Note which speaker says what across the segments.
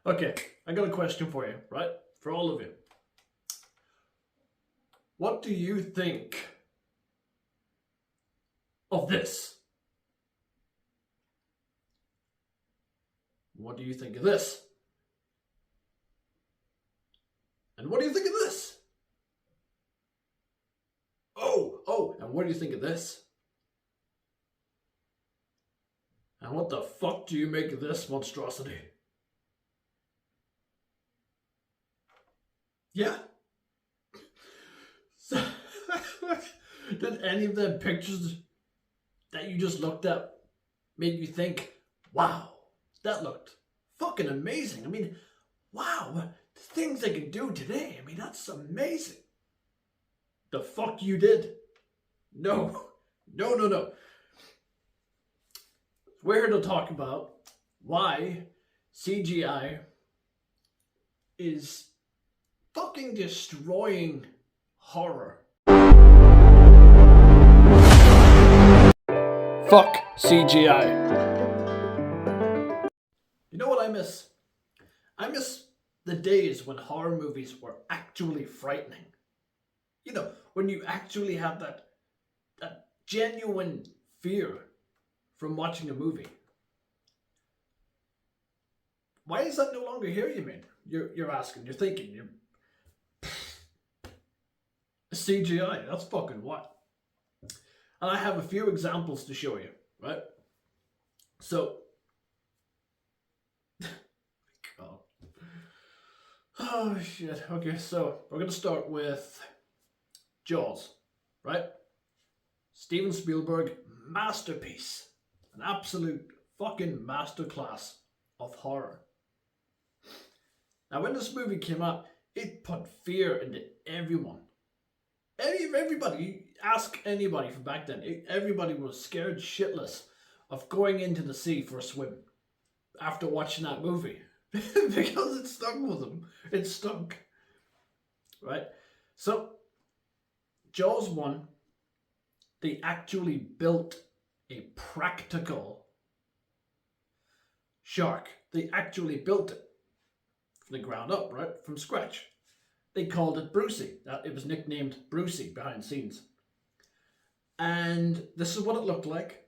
Speaker 1: Okay, I got a question for you, right? For all of you. What do you think of this? What do you think of this? And what do you think of this? And what do you think of this? And what the fuck do you make of this monstrosity? Yeah? So, did any of the pictures that you just looked at make you think, wow, that looked fucking amazing? I mean, wow, the things they can do today, I mean, that's amazing. The fuck you did? No. We're here to talk about why CGI is fucking destroying horror. Fuck CGI. You know what I miss? I miss the days when horror movies were actually frightening. You know, when you actually have that genuine fear from watching a movie. Why is that no longer here, you mean? You're asking, you're thinking, CGI, that's fucking what? And I have a few examples to show you, right? So, God. Oh shit, okay, so we're gonna start with Jaws, right? Steven Spielberg, masterpiece. An absolute fucking masterclass of horror. Now, when this movie came out, it put fear into everyone. Everybody, ask anybody from back then, everybody was scared shitless of going into the sea for a swim after watching that movie. Because it stuck with them. It stunk. Right? So, Jaws 1, they actually built a practical shark. They actually built it from the ground up, right? From scratch. They called it Brucey. It was nicknamed Brucey behind the scenes. And this is what it looked like.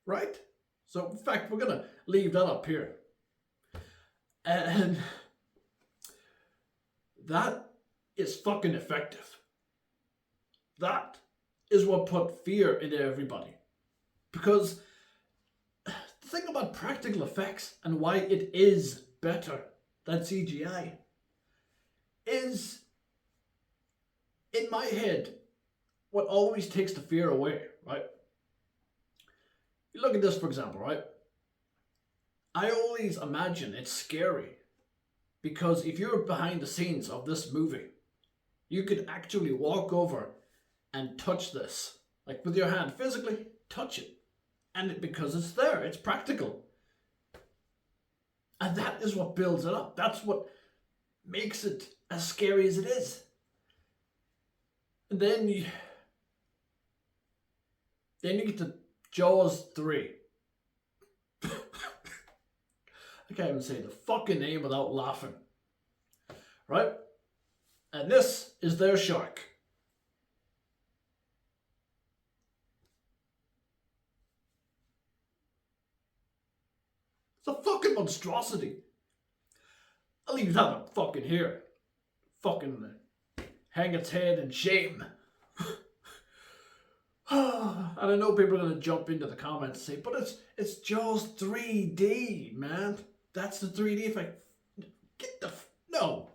Speaker 1: Right? So, in fact, we're going to leave that up here. And that is fucking effective. That is what put fear into everybody. Because the thing about practical effects and why it is better than CGI is, in my head, what always takes the fear away, right? You look at this, for example, right? I always imagine it's scary because if you're behind the scenes of this movie, you could actually walk over and touch this, like with your hand, physically touch it. And because it's there, it's practical. And that is what builds it up. That's what makes it as scary as it is. And then you get to Jaws 3. I can't even say the fucking name without laughing. Right? And this is their shark. It's a fucking monstrosity. I'll leave that up fucking here. Fucking hang its head in shame. And I know people are going to jump into the comments and say, but it's Jaws 3D, man. That's the 3D effect. Get the... No.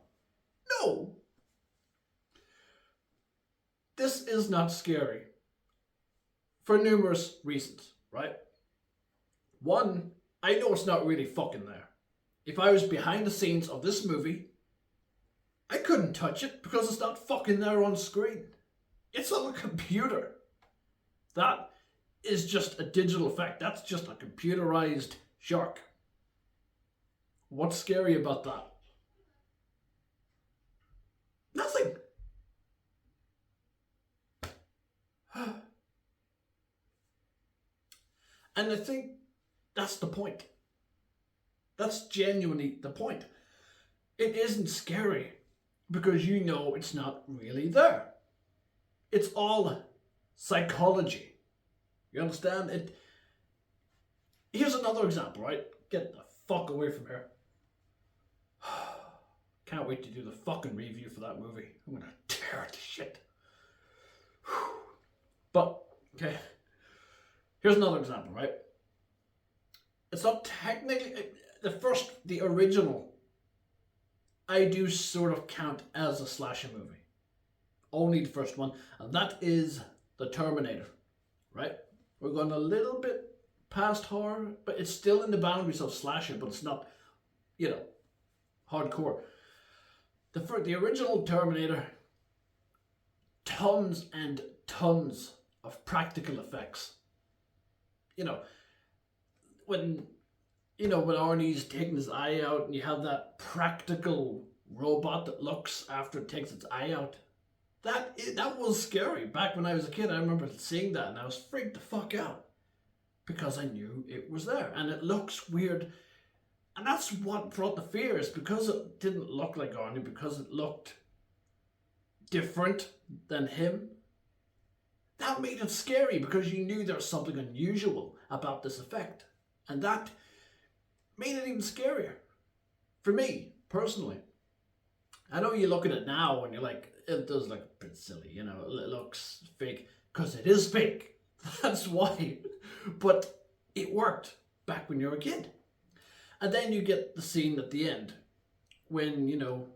Speaker 1: This is not scary. For numerous reasons, right? One, I know it's not really fucking there. If I was behind the scenes of this movie, I couldn't touch it because it's not fucking there on screen. It's on a computer. That is just a digital effect. That's just a computerized shark. What's scary about that? Nothing. And I think that's the point. That's genuinely the point. It isn't scary because you know it's not really there. It's all psychology. You understand? Here's another example, right? Get the fuck away from here. Can't wait to do the fucking review for that movie. I'm gonna tear it to shit. But, okay. Here's another example, right? It's not technically... The original, I do sort of count as a slasher movie. Only the first one. And that is The Terminator, right? We're going a little bit past horror, but it's still in the boundaries of slasher, but it's not, hardcore. The original Terminator, tons and tons of practical effects. When Arnie's taking his eye out and you have that practical robot that looks after it takes its eye out. That was scary. Back when I was a kid, I remember seeing that and I was freaked the fuck out. Because I knew it was there. And it looks weird. And that's what brought the fear, is because it didn't look like Arnie, because it looked different than him. That made it scary because you knew there was something unusual about this effect. And that made it even scarier. For me, personally. I know you look at it now and you're like, it does look a bit silly, it looks fake. Because it is fake. That's why. But it worked back when you were a kid. And then you get the scene at the end when,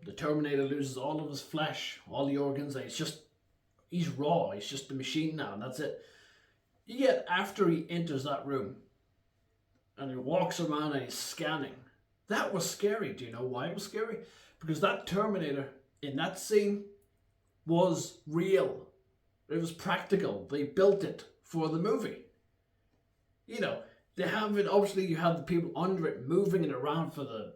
Speaker 1: the Terminator loses all of his flesh, all the organs, and he's raw, he's just a machine now, and that's it. Yet after he enters that room and he walks around and he's scanning, that was scary. Do you know why it was scary? Because that Terminator in that scene was real. It was practical. They built it for the movie. They have it, obviously you have the people under it moving it around for the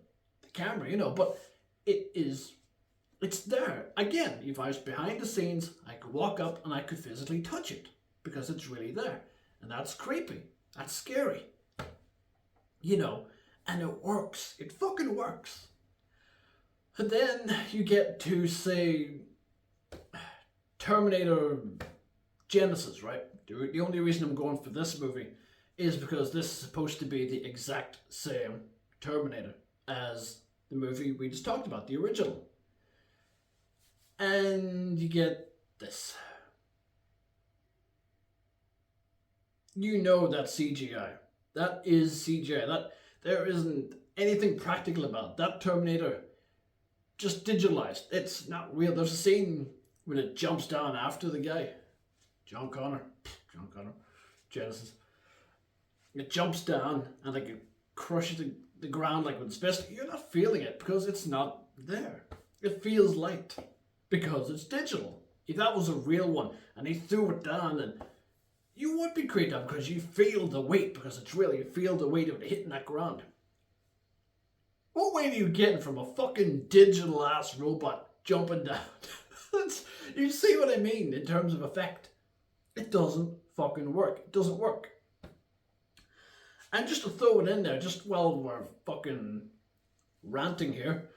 Speaker 1: camera, but it's there. Again, if I was behind the scenes, I could walk up and I could physically touch it because it's really there. And that's creepy. That's scary. And it works. It fucking works. And then you get to, say, Terminator Genesis, right? The only reason I'm going for this movie is because this is supposed to be the exact same Terminator as the movie we just talked about, the original. And you get this. That's CGI. That is CGI. There isn't anything practical about it. That Terminator, just digitalized. It's not real. There's a scene when it jumps down after the guy. John Connor, Genesis. It jumps down and it crushes the ground like with its fist. You're not feeling it because it's not there. It feels light because it's digital. If that was a real one and he threw it down, then you would be creeped out because you feel the weight, because it's real. You feel the weight of it hitting that ground. What weight are you getting from a fucking digital ass robot jumping down? You see what I mean in terms of effect? It doesn't fucking work. It doesn't work. And just to throw it in there, just while we're fucking ranting here,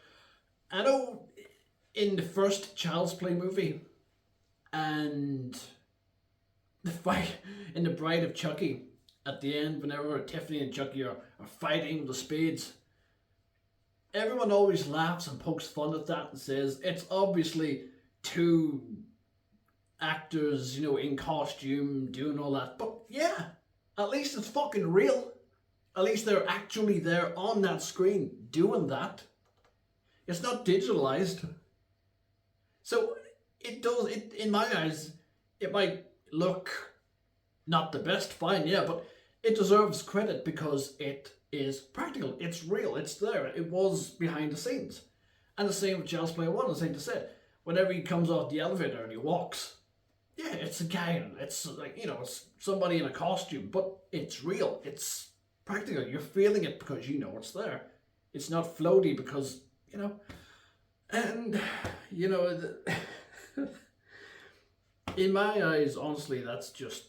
Speaker 1: I know in the first Child's Play movie and the fight in The Bride of Chucky, at the end, whenever Tiffany and Chucky are fighting with the spades, everyone always laughs and pokes fun at that and says it's obviously two actors, in costume doing all that. But yeah, at least it's fucking real. At least they're actually there on that screen doing that. It's not digitalized. So in my eyes, it might look not the best, fine, yeah, but it deserves credit because it is practical. It's real. It's there. It was behind the scenes. And the same with Child's Play 1, as I just said. Whenever he comes off the elevator and he walks, yeah, it's a guy, and it's like, it's somebody in a costume, but it's real. It's practical. You're feeling it because you know it's there. It's not floaty because, and, in my eyes, honestly, that's just,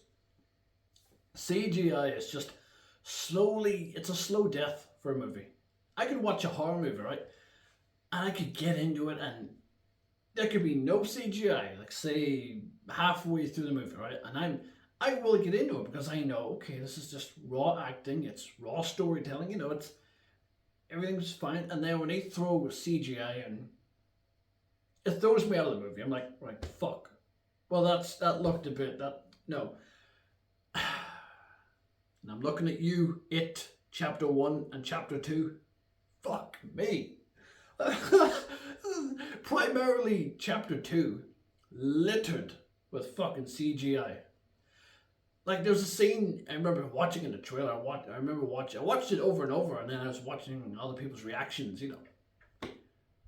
Speaker 1: CGI is just slowly, it's a slow death for a movie. I could watch a horror movie, right? And I could get into it, and there could be no CGI, like say halfway through the movie, right? And I will get into it because I know, okay, this is just raw acting, it's raw storytelling, it's everything's fine. And then when they throw CGI and it throws me out of the movie, I'm like, right, fuck. Well, that looked a bit that no. And I'm looking at you, It Chapter 1 and Chapter 2. Fuck me. Primarily Chapter 2, littered with fucking CGI. Like there's a scene I remember watching in the trailer. I watched it over and over, and then I was watching other people's reactions, and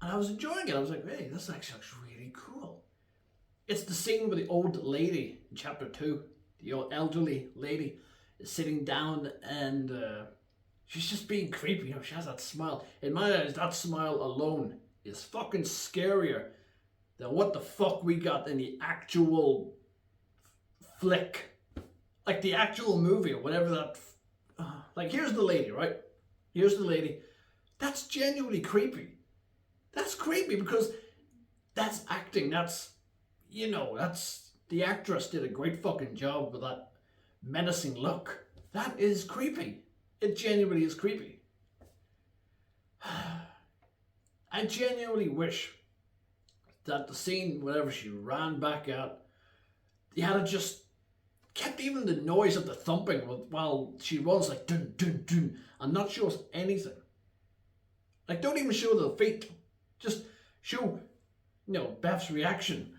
Speaker 1: I was enjoying it. I was like, hey, this actually looks really cool. It's the scene with the old lady in Chapter 2, the old elderly lady is sitting down, and she's just being creepy. She has that smile. In my eyes, that smile alone is fucking scarier than what the fuck we got in the actual flick. Like the actual movie or whatever that... like, here's the lady, right? Here's the lady. That's genuinely creepy. That's creepy because that's acting. That's... that's... The actress did a great fucking job with that menacing look. That is creepy. It genuinely is creepy. I genuinely wish that the scene, whenever she ran back out, you had to just kept even the noise of the thumping while she runs, like dun dun dun, and not show us anything. Like, don't even show the feet. Just show, Beth's reaction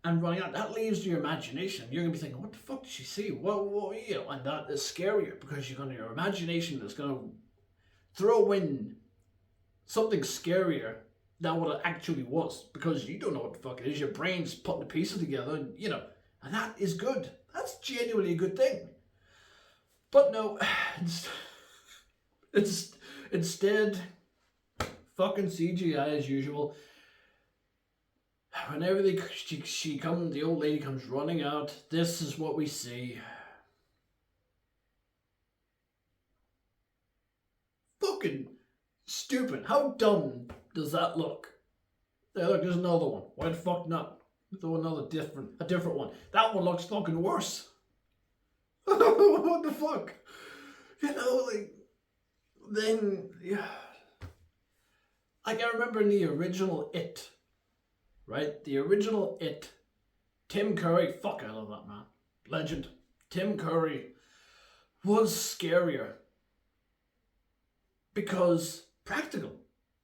Speaker 1: and running out. That leaves to your imagination. You're gonna be thinking, what the fuck did she see? What and that is scarier because your imagination is gonna throw in something scarier than what it actually was, because you don't know what the fuck it is. Your brain's putting the pieces together, and that is good. That's genuinely a good thing. But no, it's instead fucking CGI as usual. Whenever the old lady comes running out, this is what we see. Fucking stupid. How dumb does that look? Hey, look, there's another one. Why the fuck not? Throw a different one. That one looks fucking worse. What the fuck? Then, yeah. Like, I remember in the original It, right? The original It, Tim Curry, fuck, I love that man. Legend. Tim Curry was scarier because practical.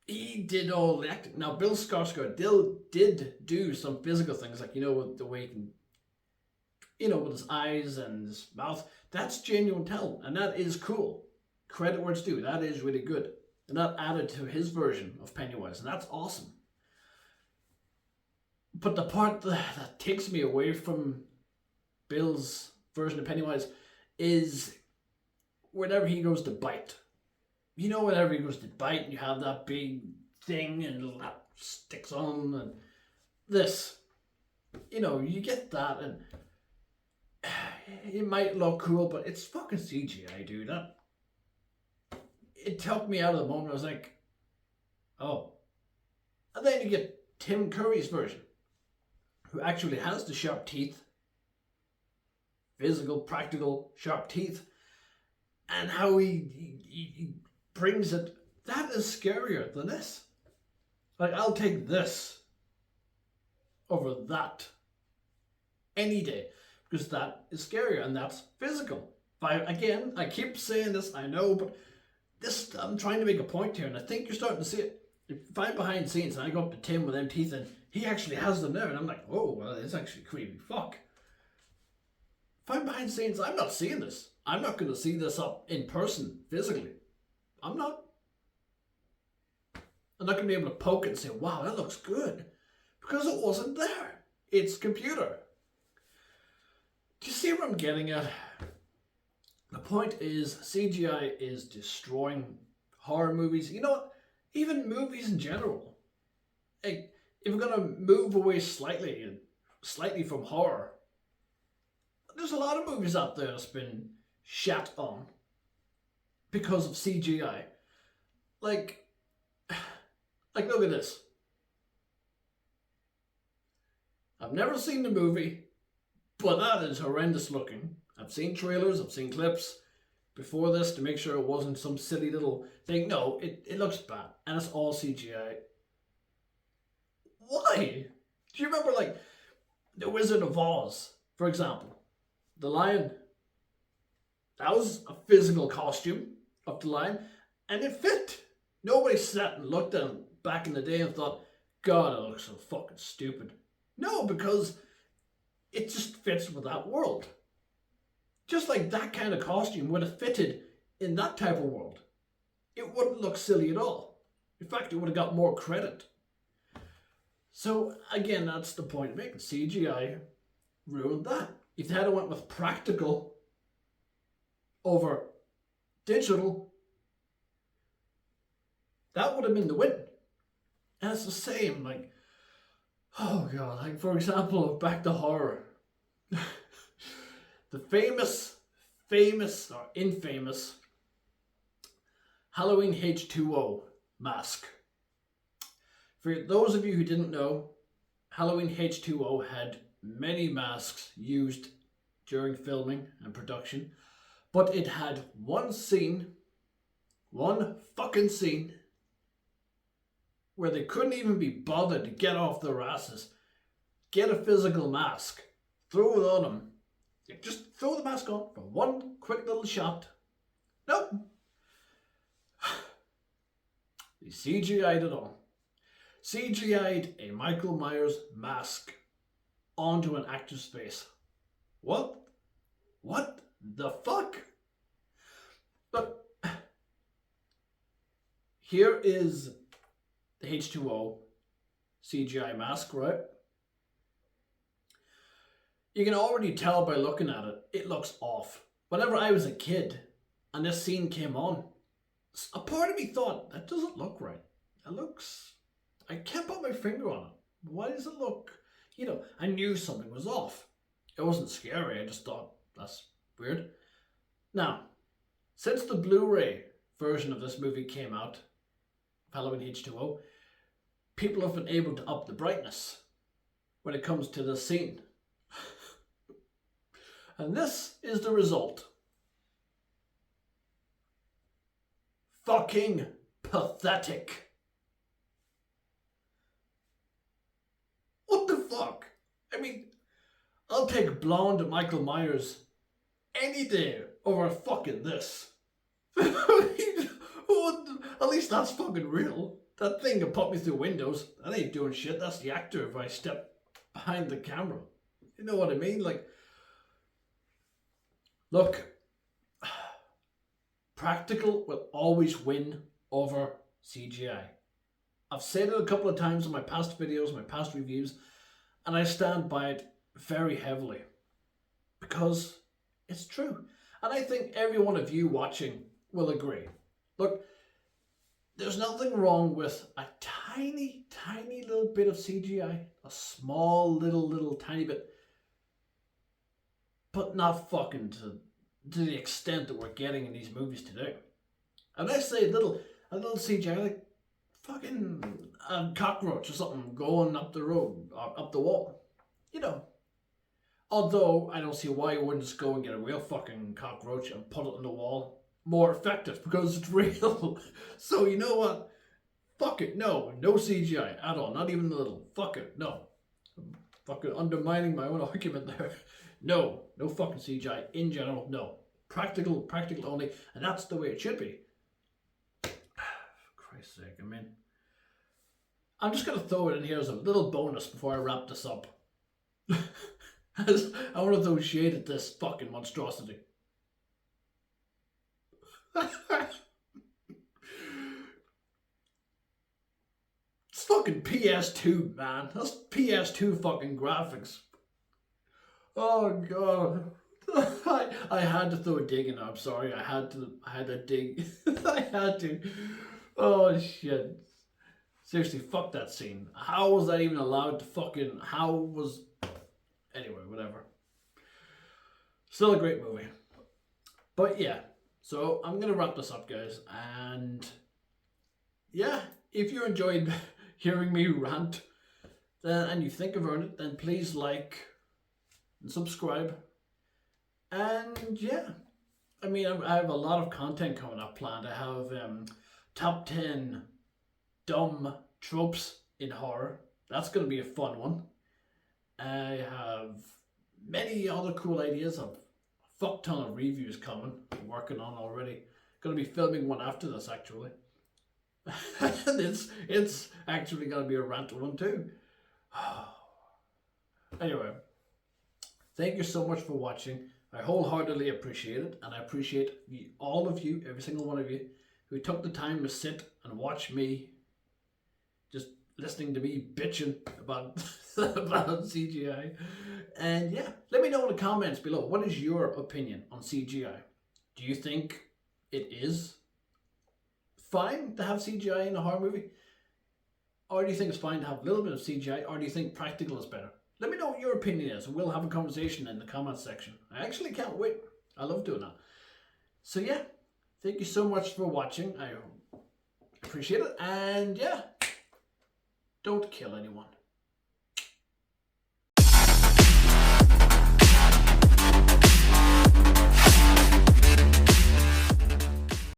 Speaker 1: He did all the acting. Now, Bill Skarsgård did do some physical things, like, with the way he can, with his eyes and his mouth. That's genuine talent, and that is cool. Credit where it's due. That is really good. And that added to his version of Pennywise, and that's awesome. But the part that takes me away from Bill's version of Pennywise is whenever he goes to bite. Whenever he goes to bite and you have that big thing and that sticks on and this, you get that and it might look cool, but it's fucking CGI, dude. It took me out of the moment. I was like, oh. And then you get Tim Curry's version, who actually has the sharp teeth, physical, practical, sharp teeth, and how he brings it. That is scarier than this. Like, I'll take this over that any day, because that is scarier and that's physical. Again, I keep saying this, I know, but I'm trying to make a point here, and I think you're starting to see it. If I'm behind the scenes and I go up to Tim with them teeth and he actually has them there, and I'm like, oh, well, it's actually creepy. Fuck. If I'm behind the scenes, I'm not seeing this. I'm not going to see this up in person, physically. I'm not going to be able to poke it and say, wow, that looks good. Because it wasn't there. It's computer. Do you see what I'm getting at? The point is, CGI is destroying horror movies. Even movies in general. Like, if we're going to move away slightly from horror, there's a lot of movies out there that's been shat on because of CGI. Like, Like, look at this. I've never seen the movie, but that is horrendous looking. I've seen trailers, I've seen clips before this to make sure it wasn't some silly little thing. No, it looks bad. And it's all CGI. Why? Do you remember, like, The Wizard of Oz, for example? The lion. That was a physical costume of the lion, and it fit. Nobody sat and looked at him back in the day and thought, God, it looks so fucking stupid. No, because it just fits with that world. Just like that kind of costume would have fitted in that type of world. It wouldn't look silly at all. In fact, it would have got more credit. So, again, that's the point of making. CGI ruined that. If they had went with practical over digital, that would have been the win. And it's the same, like, oh God, like, for example, back to horror. The famous or infamous Halloween H2O mask. For those of you who didn't know, Halloween H2O had many masks used during filming and production, but it had one fucking scene, where they couldn't even be bothered to get off their asses, get a physical mask, throw it on them. Just throw the mask on for one quick little shot. Nope. They CGI'd it all. CGI'd a Michael Myers mask onto an actor's face. What? What the fuck? But here is the H2O CGI mask, right? You can already tell by looking at it, it looks off. Whenever I was a kid and this scene came on, a part of me thought, that doesn't look right. It looks... I can't put my finger on it. Why does it look... You know, I knew something was off. It wasn't scary, I just thought, that's weird. Now, since the Blu-ray version of this movie came out, Halloween H2O, people have been able to up the brightness when it comes to this scene. And this is the result. Fucking pathetic. What the fuck? I mean, I'll take blonde Michael Myers any day over fucking this. At least that's fucking real. That thing can pop me through windows. That ain't doing shit. That's the actor if I step behind the camera. You know what I mean? Like, look, practical will always win over CGI. I've said it a couple of times in my past videos, my past reviews, and I stand by it very heavily because it's true. And I think every one of you watching will agree. Look, there's nothing wrong with a tiny, tiny little bit of CGI, a small little tiny bit, but not fucking to the extent that we're getting in these movies today. And I say a little CGI, like fucking a cockroach or something going up the road, or up the wall. You know. Although, I don't see why you wouldn't just go and get a real fucking cockroach and put it on the wall. More effective, because it's real. So, you know what? Fuck it, no CGI at all, not even a little. Fuck it, no. I'm fucking undermining my own argument there. No fucking CGI in general, no. Practical only, and that's the way it should be. For Christ's sake, I mean. I'm just going to throw it in here as a little bonus before I wrap this up. As I want to throw shade at this fucking monstrosity. It's fucking PS2, man. That's PS2 fucking graphics. Oh god. I had to throw a dig in there. I'm sorry. I had to dig. I had to. Oh shit. Seriously, fuck that scene. How was that even allowed to fucking... Anyway, whatever. Still a great movie. But yeah. So, I'm going to wrap this up, guys. And... yeah. if you enjoyed hearing me rant, then, and you think I've earned it, then please like and subscribe. And yeah, I mean, I have a lot of content coming up planned. I have top 10 dumb tropes in horror. That's going to be a fun one. I have many other cool ideas. I've a fuck ton of reviews coming. I'm working on already. Going to be filming one after this actually. And it's actually going to be a rant one too. Anyway, thank you so much for watching. I wholeheartedly appreciate it, and I appreciate all of you, every single one of you, who took the time to sit and watch me just listening to me bitching about, about CGI. And yeah, let me know in the comments below, what is your opinion on CGI? Do you think it is fine to have CGI in a horror movie? Or do you think it's fine to have a little bit of CGI? Or do you think practical is better? Let me know what your opinion is, and we'll have a conversation in the comments section. I actually can't wait. I love doing that. So yeah, thank you so much for watching. I appreciate it. And yeah, don't kill anyone.